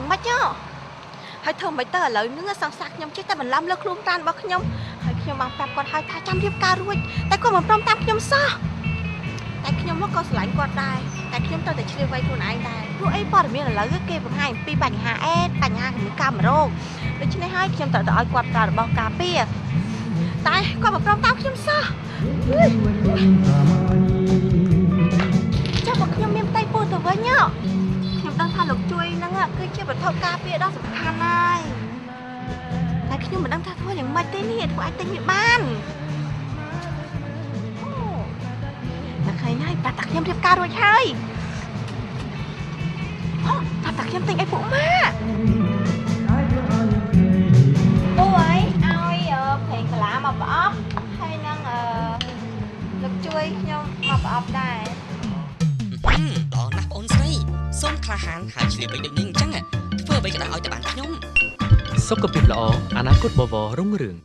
យ៉ាងម៉េចហើយធ្វើមិនទៅឥឡូវនឹងសង្សារខ្ញុំចេះតែបន្លំលើខ្លួនប្រាណរបស់ខ្ញុំហើយខ្ញុំបានប្រាប់គាត់ហើយថាចាំរៀបការរួចតែគាត់មិនព្រមតាមខ្ញុំសោះតែខ្ញុំមកក៏ស្រឡាញ់គាត់ដែរតែខ្ញុំត្រូវតែឆ្លៀវវៃខ្លួនឯងដែរព្រោះអីព័ត៌មានឥឡូវគេបង្ហាញអំពីបញ្ហាអេដបញ្ហាជំងឺកាមរោគដូច្នេះហើយខ្ញុំត្រូវតែឲ្យគាត់ប្រើរបស់ការពារតែគាត់មិនព្រមតាមខ្ញុំសោះចាំមកខ្ញុំមានផ្ទៃពោះទៅវិញខ្ញុំដឹងថាលោកជួយហ្នឹងគឺជាវត្ថុការពារដ៏សំខាន់ហើយតែខ្ញុំមិនដឹងថាធ្វើយ៉ាងម៉េចទេនេះធ្វើអាចទិញវាបានតែឃើញហើយប្រាប់តែខ្ញុំរៀបការរួចហើយប្រាប់តែខ្ញុំទិញឲ្យពួកម៉ាអូយឲ្យប្រេងកាឡាមកប្រអប់ហើយនឹងលោកជួយខ្ញុំមកប្រអប់ដែរល្អណាស់បងអូនស្រីសូមក្លាហានហើយឆ្លៀវវៃដូចនេះអញ្ចឹងធ្វើអ្វីក៏ដោយឲ្យតែបានខ្ញុំសុខភាពល្អអនាគតបវររុងរឿង